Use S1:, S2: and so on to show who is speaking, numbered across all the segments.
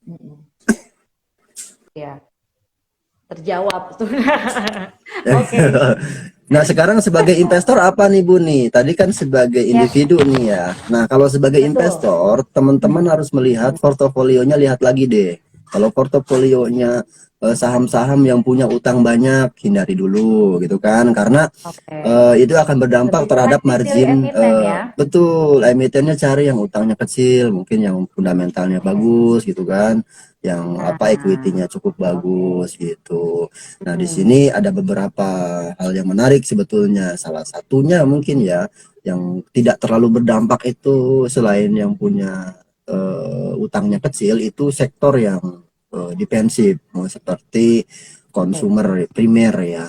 S1: Mm-mm. Ya, terjawab tuh. Oke.
S2: Nah, sekarang sebagai investor apa nih Bu nih? Tadi kan sebagai
S1: Ya,
S2: individu nih ya. Nah, kalau sebagai
S1: betul.
S2: investor, teman-teman harus melihat portofolionya, lihat lagi deh. Kalau portofolionya saham-saham yang punya utang banyak, hindari dulu gitu kan. Karena
S1: Oke.
S2: itu akan berdampak
S1: Lebih
S2: terhadap
S1: selektif pilih
S2: margin.
S1: emiten ya.
S2: Betul, emitennya cari yang utangnya kecil, mungkin yang fundamentalnya
S1: Oke.
S2: bagus gitu kan, yang apa
S1: Nah,
S2: equity-nya cukup
S1: oke.
S2: bagus gitu. Nah, di
S1: Hmm.
S2: sini ada beberapa hal yang menarik sebetulnya. Salah satunya mungkin ya, yang tidak terlalu berdampak itu selain yang punya utangnya kecil, itu sektor yang defensif, seperti
S1: Oke.
S2: konsumer primer ya.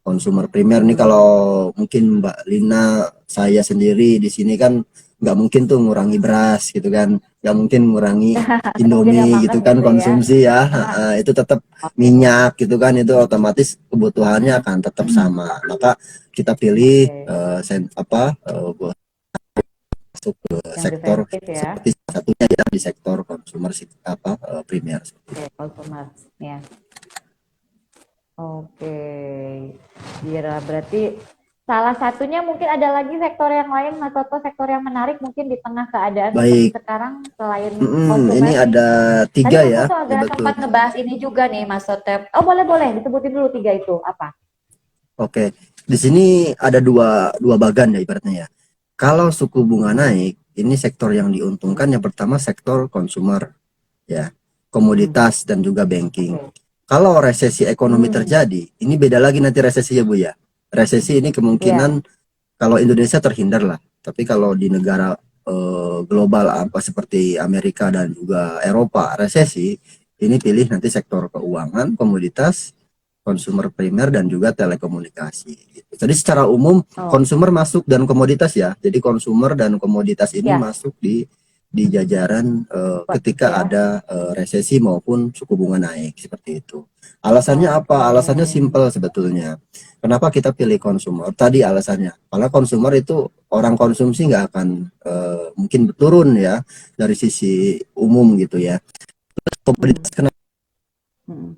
S2: Konsumer primer nih, kalau
S1: Hmm.
S2: mungkin Mbak Lina, saya sendiri di sini kan nggak mungkin tuh ngurangi beras gitu kan, nggak mungkin ngurangi
S1: Atau mungkin nggak
S2: Indomie
S1: makan
S2: gitu kan
S1: gitu ya.
S2: konsumsi ya. Itu tetap
S1: Oke.
S2: minyak gitu kan, itu otomatis kebutuhannya akan tetap sama. Maka kita pilih
S1: Oke.
S2: buat masuk ke
S1: Yang
S2: sektor
S1: defensif ya.
S2: seperti salah satunya ya di sektor konsumer primer.
S1: Oke, consumer. Ya. Oke. Iya, berarti salah satunya mungkin ada lagi sektor yang lain, Mas Toto, sektor yang menarik mungkin di tengah keadaan seperti
S2: Baik.
S1: sekarang selain
S2: Ini
S1: konsumer nih.
S2: ada
S1: Tadi
S2: tiga
S1: Mas
S2: ya
S1: Toto agak sempat
S2: sebetulnya.
S1: ngebahas ini juga nih, Mas Toto. Oh, boleh boleh disebutin dulu tiga itu apa?
S2: Oke, di sini ada dua bagan ya ibaratnya ya. Kalau suku bunga
S1: Mm-mm.
S2: naik, ini sektor yang diuntungkan yang pertama sektor konsumer ya,
S1: Mm-mm.
S2: komoditas dan juga banking.
S1: Oke.
S2: Kalau resesi ekonomi
S1: Hmm,
S2: terjadi, ini beda lagi nanti resesi ya Bu ya. Resesi ini kemungkinan
S1: iya.
S2: kalau Indonesia terhindar lah, tapi kalau di negara global apa seperti Amerika dan juga Eropa resesi, ini pilih nanti sektor keuangan, komoditas, konsumer primer dan juga telekomunikasi gitu. Jadi secara umum
S1: Oh,
S2: konsumer masuk dan komoditas ya. Jadi konsumer dan komoditas ini
S1: ya,
S2: masuk di jajaran ketika
S1: ya.
S2: ada resesi maupun suku bunga naik seperti itu. Alasannya
S1: Oke.
S2: apa? Alasannya simpel sebetulnya. Kenapa kita pilih konsumer? Tadi alasannya, karena konsumer itu orang konsumsi nggak akan mungkin turun ya dari sisi umum gitu ya.
S1: Hmm,
S2: Komoditas kenapa
S1: hmm.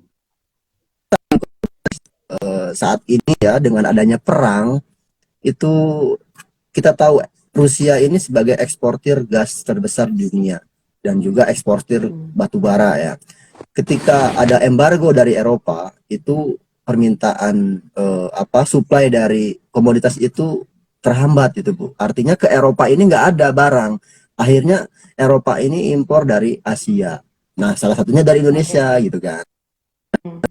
S2: saat ini ya dengan adanya perang itu kita tahu Rusia ini sebagai eksportir gas terbesar di dunia dan juga eksportir
S1: Hmm.
S2: batu bara ya. Ketika ada embargo dari Eropa, itu permintaan supply dari komoditas itu terhambat gitu Bu. Artinya ke Eropa ini nggak ada barang. Akhirnya Eropa ini impor dari Asia. Nah, salah satunya dari Indonesia
S1: Oke.
S2: gitu kan.
S1: Hmm,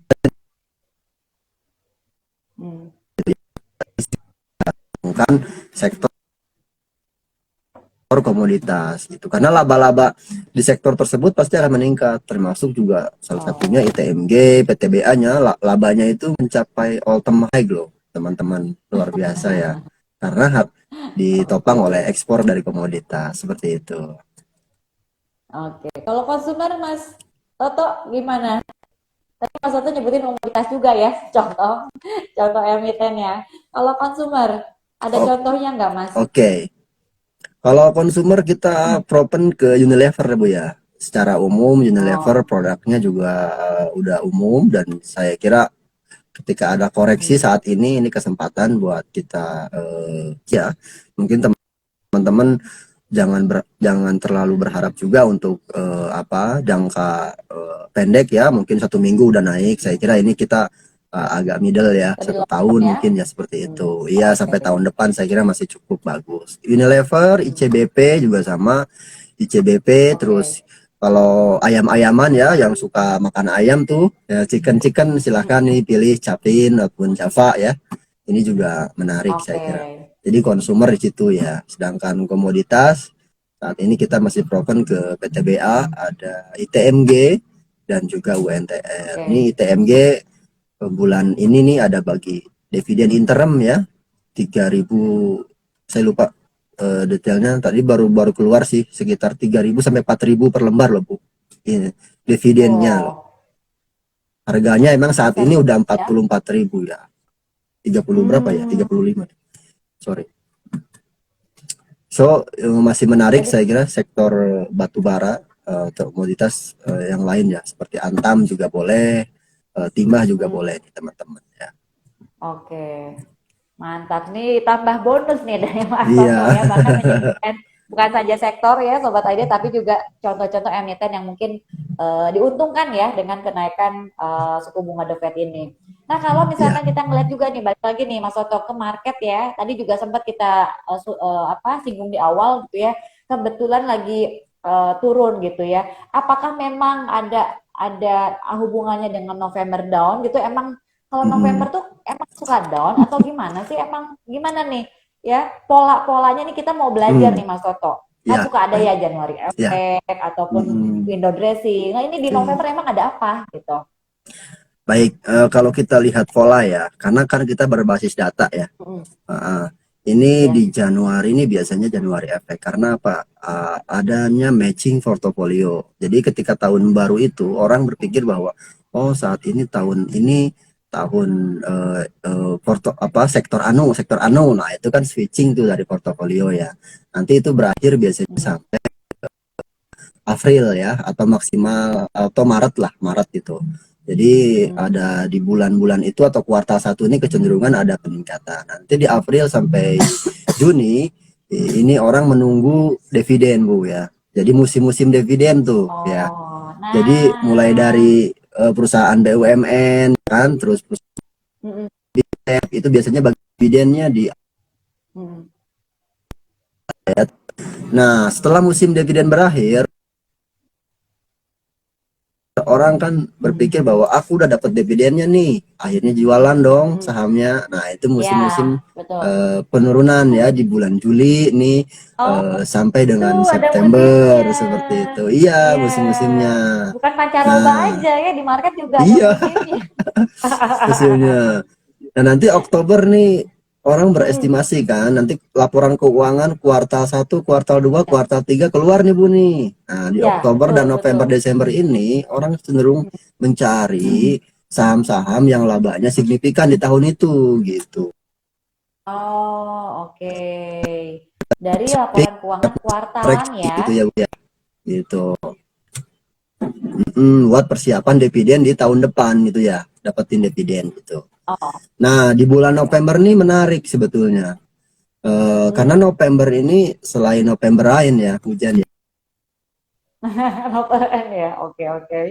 S1: hmm.
S2: Kan sektor komoditas gitu. Karena laba-laba di sektor tersebut pasti akan meningkat, termasuk juga salah satunya
S1: Oh,
S2: ITMG, PTBA-nya labanya itu mencapai all time high loh, teman-teman, luar biasa ya. Karena ditopang
S1: oke.
S2: oleh ekspor dari komoditas seperti itu.
S1: Oke. Kalau konsumer Mas Toto gimana? Tadi Mas Toto nyebutin komoditas juga ya, contoh, contoh emiten ya. Kalau konsumer, ada
S2: Oh,
S1: contohnya nggak Mas?
S2: oke. Kalau konsumer kita propen ke Unilever ya Bu ya. Secara umum Unilever
S1: Oh,
S2: produknya juga udah umum, dan saya kira ketika ada koreksi
S1: hmm,
S2: saat ini kesempatan buat kita ya mungkin teman-teman jangan terlalu berharap juga untuk jangka pendek ya, mungkin 1 minggu udah naik. Saya kira ini kita agak middle ya,
S1: lebih
S2: satu
S1: long term
S2: tahun
S1: ya.
S2: mungkin ya seperti
S1: Hmm,
S2: itu. Iya,
S1: oke.
S2: sampai tahun depan saya kira masih cukup bagus. Unilever,
S1: Hmm,
S2: ICBP juga sama. ICBP
S1: oke.
S2: terus kalau ayam-ayaman ya yang suka makan ayam tuh ya, chicken silahkan
S1: Hmm,
S2: nih pilih Capin ataupun Java ya. Ini juga menarik saya
S1: oke.
S2: kira. Jadi konsumer di situ ya. Sedangkan komoditas saat ini kita masih proven ke PTBA, ada ITMG dan juga UNTR.
S1: Oke.
S2: Ini ITMG bulan ini nih ada bagi dividen interim ya, 3.000, saya lupa detailnya, tadi baru baru keluar sih, sekitar 3.000 sampai 4.000 per lembar loh Bu. Ini dividennya loh.
S1: Wow,
S2: Harganya emang saat
S1: besar
S2: ini
S1: juga
S2: udah empat
S1: ya.
S2: puluh empat ribu ya. 30 berapa ya?
S1: Hmm,
S2: 35. Sorry. So, masih menarik
S1: jadi
S2: saya kira sektor batu bara. komoditas yang lain ya, seperti Antam juga boleh, timah juga
S1: Hmm,
S2: boleh nih teman-teman ya.
S1: oke. Mantap nih, tambah bonus nih dari Mas
S2: Iya.
S1: Toto ya, bahkan menyebutkan bukan saja sektor ya Sobat ID, tapi juga contoh-contoh emiten yang mungkin diuntungkan ya dengan kenaikan suku bunga The Fed ini. Nah kalau
S2: Ya.
S1: misalkan kita ngeliat juga nih, balik lagi nih Mas Toto ke market ya, tadi juga sempat kita singgung di awal gitu ya, kebetulan lagi turun gitu ya. Apakah memang ada hubungannya dengan November down gitu? Emang kalau November
S2: Mm-mm.
S1: tuh emang suka down atau gimana sih? Emang gimana nih? Ya, pola-polanya nih kita mau belajar
S2: Mm.
S1: nih Mas Toto. Kan
S2: Ya,
S1: suka ada
S2: baik.
S1: ya Januari
S2: Ya.
S1: effect ataupun
S2: Mm-mm.
S1: window dressing. Nah, ini di
S2: Oke.
S1: November emang ada apa gitu?
S2: Baik, kalau kita lihat pola ya, karena kan kita berbasis data ya.
S1: Mm,
S2: Uh, ini
S1: ya.
S2: di Januari ini biasanya Januari efek karena apa? Adanya matching portofolio. Jadi ketika tahun baru itu orang berpikir bahwa oh saat ini tahun ini tahun sektor anu. Nah, itu kan switching tuh dari portofolio ya. Nanti itu berakhir biasanya
S1: Mm,
S2: sampai April ya atau maksimal atau Maret lah, Maret gitu. Jadi
S1: mm.
S2: ada di bulan-bulan itu atau kuartal satu ini kecenderungan ada peningkatan. Nanti di April sampai Juni ini orang menunggu dividen Bu ya. Jadi musim-musim dividen tuh ya.
S1: Oh,
S2: Jadi mulai
S1: nah,
S2: dari perusahaan BUMN kan, terus perusahaan
S1: mm,
S2: itu biasanya bagi dividennya di.
S1: mm,
S2: Nah, setelah musim dividen berakhir, orang kan berpikir bahwa aku udah dapat dividennya nih, akhirnya jualan dong
S1: mm.
S2: sahamnya. Nah, itu
S1: Ya,
S2: musim-musim
S1: betul.
S2: penurunan ya di bulan Juli nih
S1: Oh,
S2: sampai
S1: itu
S2: dengan
S1: ada
S2: September
S1: musimnya.
S2: seperti itu. Iya,
S1: Iya,
S2: musim-musimnya.
S1: bukan pancaroba
S2: Nah,
S1: aja ya, di market juga ada
S2: iya
S1: musimnya.
S2: musimnya. Nah, nanti Oktober nih orang
S1: Mm,
S2: berestimasi kan, nanti laporan keuangan kuartal satu, kuartal 2,
S1: ya,
S2: kuartal 3 keluar nih Bu nih. Nah, di
S1: ya,
S2: Oktober
S1: betul,
S2: dan November
S1: betul.
S2: Desember ini orang cenderung mencari saham-saham yang labanya signifikan di tahun itu gitu.
S1: Oh, oke. Dari laporan keuangan kuartalan
S2: Koreksi
S1: ya.
S2: gitu ya Bu ya. Gitu. Buat persiapan dividen di tahun depan gitu ya, dapetin dividen gitu.
S1: Oh,
S2: Nah, di bulan
S1: oke,
S2: November
S1: oke.
S2: ini menarik sebetulnya. Karena
S1: Hmm.
S2: November ini selain November lain ya hujan ya.
S1: Laporan ya. Oke, oke.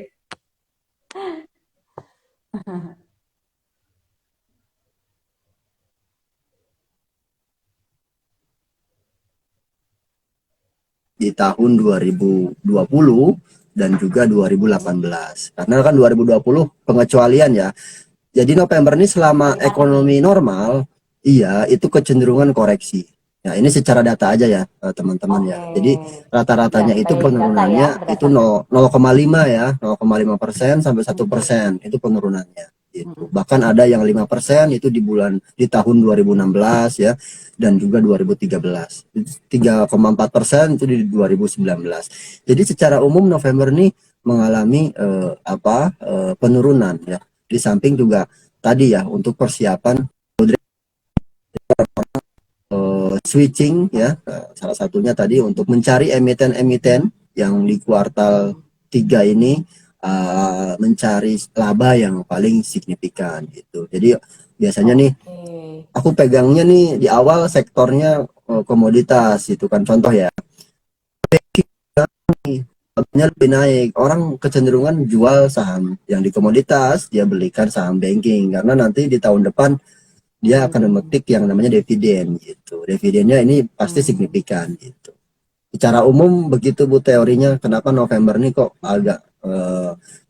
S2: Di tahun 2020 dan juga
S1: Hmm.
S2: 2018. Karena kan 2020 pengecualian ya. Jadi November ini selama
S1: Dari pandemi.
S2: ekonomi normal, iya itu kecenderungan koreksi. Ya ini secara data aja ya teman-teman ya.
S1: Oke.
S2: Jadi
S1: Ya,
S2: rata-ratanya itu
S1: baik data ya,
S2: penurunannya itu
S1: berdasarkan.
S2: 0,5 ya, 0,5% sampai satu
S1: Hmm.
S2: persen itu penurunannya. Gitu.
S1: Hmm.
S2: Bahkan ada yang 5% itu di tahun 2016 ya dan juga 2013. 3,4% itu di 2019. Jadi secara umum November ini mengalami penurunan ya. Di samping juga tadi ya untuk persiapan switching ya salah satunya tadi untuk mencari emiten-emiten yang di kuartal
S1: Hmm.
S2: 3 ini mencari laba yang paling signifikan gitu. Jadi biasanya nih
S1: Oke.
S2: aku pegangnya nih di awal sektornya komoditas itu kan contoh ya. Harganya lebih naik. Orang kecenderungan jual saham yang di komoditas, dia belikan saham banking karena nanti di tahun depan dia akan
S1: Hmm.
S2: memetik yang namanya dividen gitu. Dividennya ini pasti
S1: Hmm.
S2: signifikan gitu. Secara umum begitu Bu teorinya. Kenapa November ini kok agak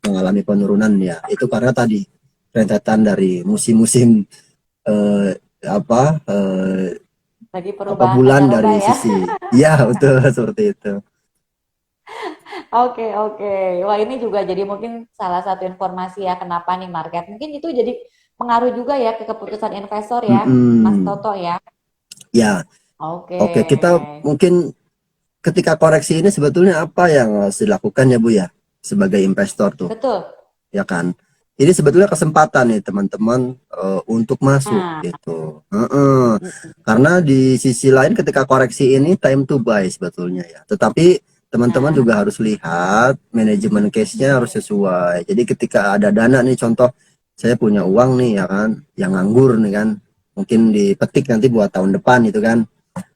S2: mengalami penurunan ya? Itu karena tadi rentetan dari musim-musim eh, apa eh,
S1: Lagi
S2: apa
S1: perubahan
S2: bulan
S1: pancaroba
S2: dari
S1: ya.
S2: sisi. Ya betul seperti itu.
S1: Oke, oke. Wah, ini juga jadi mungkin salah satu informasi ya kenapa nih market. Mungkin itu jadi pengaruh juga ya ke keputusan investor ya, Mas
S2: Mm-mm.
S1: Toto ya.
S2: Ya,
S1: Oke.
S2: oke kita mungkin ketika koreksi ini sebetulnya apa yang harus dilakukan ya Bu ya sebagai investor tuh
S1: Betul.
S2: ya kan ini sebetulnya kesempatan nih teman-teman untuk masuk
S1: Nah,
S2: gitu. Karena
S1: mm,
S2: di sisi lain ketika koreksi ini time to buy sebetulnya ya tetapi teman-teman
S1: Nah,
S2: juga harus lihat manajemen case-nya harus sesuai. Jadi ketika ada dana nih, contoh saya punya uang nih ya kan, yang nganggur nih kan, mungkin dipetik nanti buat tahun depan gitu kan.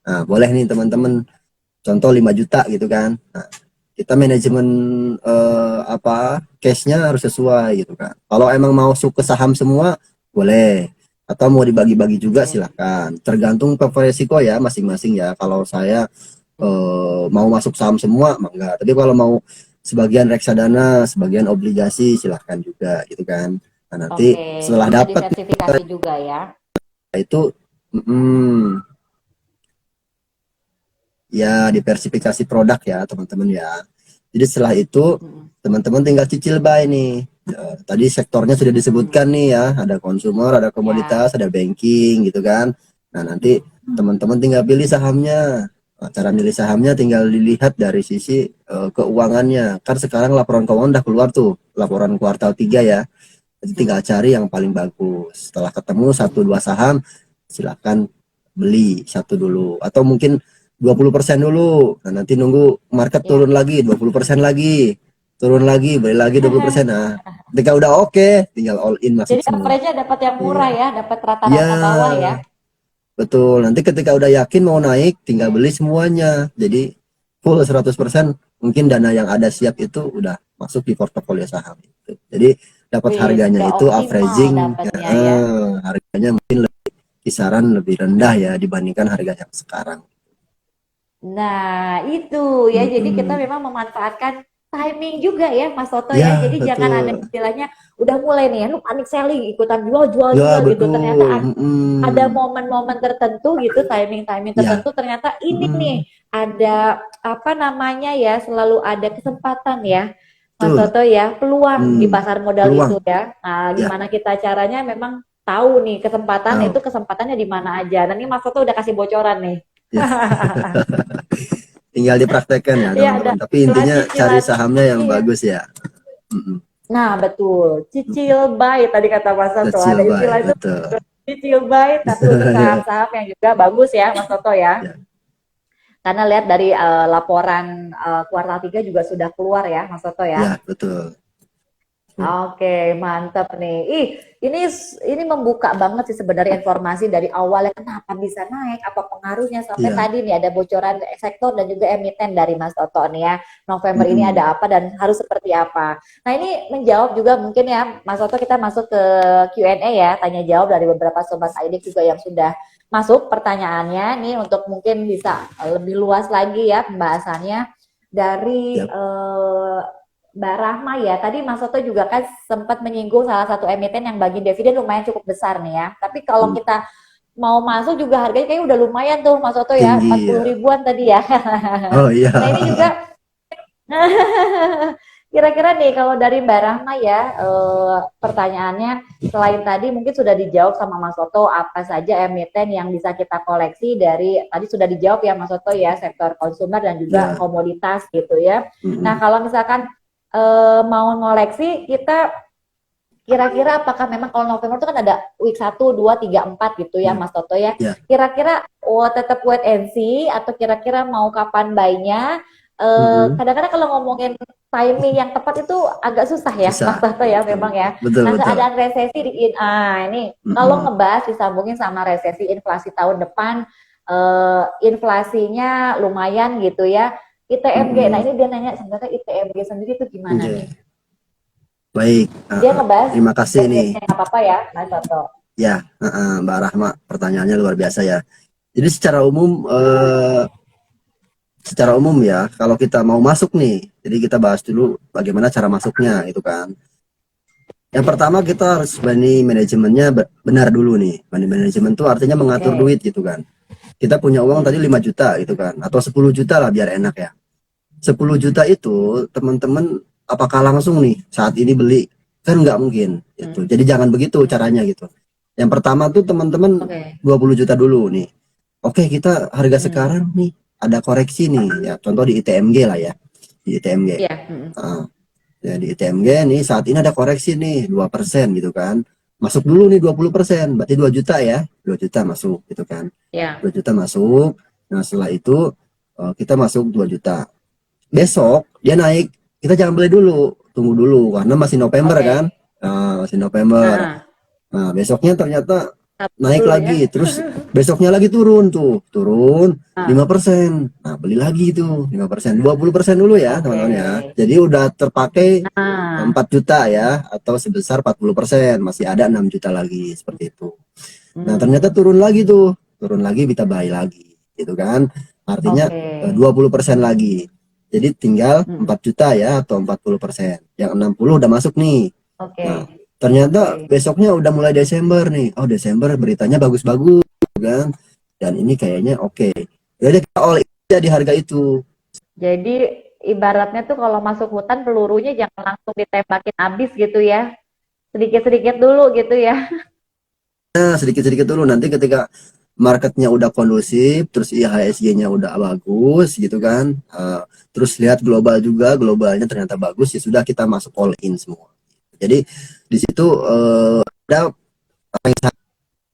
S2: Nah, boleh nih teman-teman, contoh 5 juta gitu kan. Nah, kita manajemen case-nya harus sesuai gitu kan. Kalau emang mau masuk ke saham semua, boleh. Atau mau dibagi-bagi juga
S1: oke.
S2: silahkan. Tergantung preferensi resiko ya masing-masing ya. Kalau saya mau masuk saham semua, mah enggak. Tapi kalau mau sebagian reksadana, sebagian obligasi, silahkan juga gitu kan. Nah, nanti
S1: Oke,
S2: setelah
S1: bisa
S2: dapat
S1: diversifikasi juga ya.
S2: itu, ya diversifikasi produk ya teman-teman ya. Jadi setelah itu
S1: Mm-mm.
S2: teman-teman tinggal cicil buy nih. Tadi sektornya sudah
S1: Mm-mm.
S2: disebutkan nih ya, ada consumer, ada
S1: Ya,
S2: komoditas, ada banking gitu kan. Nah, nanti teman-teman tinggal pilih sahamnya. Nah, cara milih sahamnya tinggal dilihat dari sisi keuangannya. Kan sekarang laporan keuangan udah keluar tuh, laporan kuartal 3 ya. Jadi tinggal cari yang paling bagus. Setelah ketemu satu dua saham, silakan beli satu dulu. Atau mungkin 20% dulu. Nah, nanti nunggu market turun
S1: ya.
S2: lagi, 20% lagi. Turun lagi, beli lagi 20%. Nah, ketika udah oke, tinggal all in masuk
S1: Jadi
S2: semua.
S1: average-nya dapat yang murah
S2: Iya.
S1: ya, dapat
S2: Iya,
S1: rata-rata bawah ya.
S2: betul. Nanti ketika udah yakin mau naik, tinggal
S1: Oke.
S2: beli semuanya. Jadi full 100%, mungkin dana yang ada siap itu udah masuk di portofolio saham itu. Jadi dapat
S1: Wih,
S2: harganya
S1: udah
S2: itu
S1: optimal
S2: averaging,
S1: dapatnya ya.
S2: harganya mungkin kisaran lebih rendah ya dibandingkan harga yang sekarang.
S1: Nah, itu ya. Jadi kita
S2: Mm-mm.
S1: memang memanfaatkan timing juga ya, Mas Toto ya.
S2: Ya,
S1: Jadi jangan ada
S2: betul.
S1: istilahnya udah mulai nih ya, lu panik selling, ikutan jual, jual,
S2: Ya,
S1: jual gitu. Ternyata
S2: betul.
S1: ada momen-momen tertentu gitu, timing-timing
S2: Ya,
S1: tertentu. Ternyata ini nih
S2: mm-mm.
S1: ada apa namanya ya, selalu ada kesempatan ya, Mas
S2: Betul.
S1: Toto ya, peluang di
S2: Hmm.
S1: pasar modal
S2: Peluang.
S1: itu ya. Nah,
S2: Ya,
S1: gimana kita caranya memang tahu nih kesempatan itu
S2: tahu.
S1: kesempatannya di mana aja. Dan ini Mas Toto udah kasih bocoran nih.
S2: Ya, tinggal dipraktekkan ya,
S1: Iya ada
S2: teman-teman. Tapi intinya cari
S1: cicilan-cicilan.
S2: sahamnya yang
S1: Iya.
S2: bagus ya. Mm-mm.
S1: Nah, betul. Cicil buy tadi kata Mas Toto. Ada
S2: Kecil
S1: istilah
S2: baik,
S1: itu
S2: betul.
S1: cicil buy tapi untuk saham-saham yang juga bagus ya Mas Toto ya.
S2: Ya,
S1: Karena lihat dari laporan kuartal 3 juga sudah keluar ya Mas Toto ya.
S2: ya, betul.
S1: Oke, mantap nih. Ini membuka banget sih sebenarnya informasi dari awalnya kenapa bisa naik, apa pengaruhnya sampai
S2: Iya.
S1: tadi nih ada bocoran sektor dan juga emiten dari Mas Toto nih ya. November ini
S2: Mm-mm.
S1: ada apa dan harus seperti apa. Nah, ini menjawab juga mungkin ya Mas Toto kita masuk ke Q&A ya, tanya jawab dari beberapa sobat ID juga yang sudah masuk pertanyaannya nih untuk mungkin bisa lebih luas lagi ya pembahasannya dari
S2: Ya.
S1: Mbak Rahma ya, tadi Mas Soto juga kan sempat menyinggung salah satu emiten yang bagi dividen lumayan cukup besar nih ya. Tapi kalau
S2: Mm.
S1: kita mau masuk juga harganya kayaknya udah lumayan tuh Mas Soto ya,
S2: Tinggi
S1: 40
S2: ya.
S1: ribuan tadi ya.
S2: Oh iya.
S1: Nah ini juga kira-kira nih kalau dari Mbak Rahma ya, pertanyaannya selain tadi mungkin sudah dijawab sama Mas Soto apa saja emiten yang bisa kita koleksi dari tadi sudah dijawab ya Mas Soto ya sektor konsumer dan juga
S2: Ya.
S1: komoditas gitu ya. Nah
S2: Mm-mm.
S1: kalau misalkan mau ngoleksi kita kira-kira apakah memang kalau November itu kan ada week 1, 2, 3, 4 gitu ya
S2: Mm.
S1: Mas Toto ya.
S2: Ya.
S1: Kira-kira tetap wait and see atau kira-kira mau kapan buy-nya?
S2: Mm-mm.
S1: Kadang-kadang kalau ngomongin timing yang tepat itu agak susah ya Mas
S2: Susah.
S1: Toto ya
S2: Betul.
S1: memang ya.
S2: Betul,
S1: Nah
S2: betul.
S1: keadaan resesi ini kalau
S2: Mm-mm.
S1: ngebahas disambungin sama resesi inflasi tahun depan inflasinya lumayan gitu ya. ITMG, nah
S2: Mm-mm.
S1: ini dia nanya sebenarnya ITMG sendiri itu gimana nih?
S2: Oke. Baik.
S1: Dia ngebahas
S2: Terima kasih nih.
S1: ITMG nggak apa-apa ya, Mas Toto.
S2: Ya, Mbak Rahma, pertanyaannya luar biasa ya. Jadi secara umum ya, kalau kita mau masuk nih, jadi kita bahas dulu bagaimana cara masuknya itu kan. Yang pertama kita harus money manajemennya benar dulu nih. Money manajemen itu artinya mengatur
S1: Oke.
S2: duit gitu kan. Kita punya uang tadi 5
S1: Mm-mm.
S2: juta gitu kan, atau 10 juta lah biar enak ya. 10 juta itu teman-teman apakah langsung nih saat ini beli? Kan nggak mungkin gitu.
S1: Mm.
S2: Jadi jangan begitu caranya gitu. Yang pertama tuh teman-teman
S1: Oke.
S2: 20 juta dulu nih. Oke, kita harga
S1: Mm.
S2: sekarang nih ada koreksi nih ya. Contoh di ITMG lah ya. Di ITMG.
S1: Iya. Mm-mm.
S2: Ya, di ITMG nih saat ini ada koreksi nih 2% gitu kan. Masuk dulu nih 20%, berarti 2 juta ya. 2 juta masuk gitu kan.
S1: Iya.
S2: 2 juta masuk. Nah, setelah itu kita masuk 2 juta. besok dia naik, kita jangan beli dulu, tunggu dulu karena masih November
S1: Oke.
S2: kan. Masih November.
S1: Heeh.
S2: Nah, besoknya ternyata
S1: Satu
S2: naik
S1: dulu ya.
S2: lagi, terus besoknya lagi turun tuh, turun
S1: Ah,
S2: 5%. Nah, beli lagi tuh 5%, 20% dulu ya,
S1: oke.
S2: teman-teman ya. Jadi udah terpakai
S1: Nah,
S2: 4 juta ya, atau sebesar 40%, masih ada 6 juta lagi seperti itu. Nah, ternyata
S1: hmm,
S2: turun lagi tuh, turun lagi kita buy lagi, gitu kan. Artinya
S1: oke.
S2: 20% lagi. Jadi tinggal
S1: Hmm,
S2: 4 juta ya, atau 40%. Yang 60 udah masuk nih.
S1: oke.
S2: Nah, ternyata
S1: Oke.
S2: besoknya udah mulai Desember nih. Oh, Desember beritanya bagus-bagus kan. Dan ini kayaknya oke. Jadi kita all in aja di harga itu.
S1: Jadi ibaratnya tuh kalau masuk hutan pelurunya jangan langsung ditembakin habis gitu ya. Sedikit-sedikit dulu gitu ya.
S2: Nah, sedikit-sedikit dulu, nanti ketika marketnya udah kondusif, terus IHSG-nya udah bagus gitu kan. Terus lihat global juga, globalnya ternyata bagus, ya sudah kita masuk all in semua. Jadi di situ ada apa yang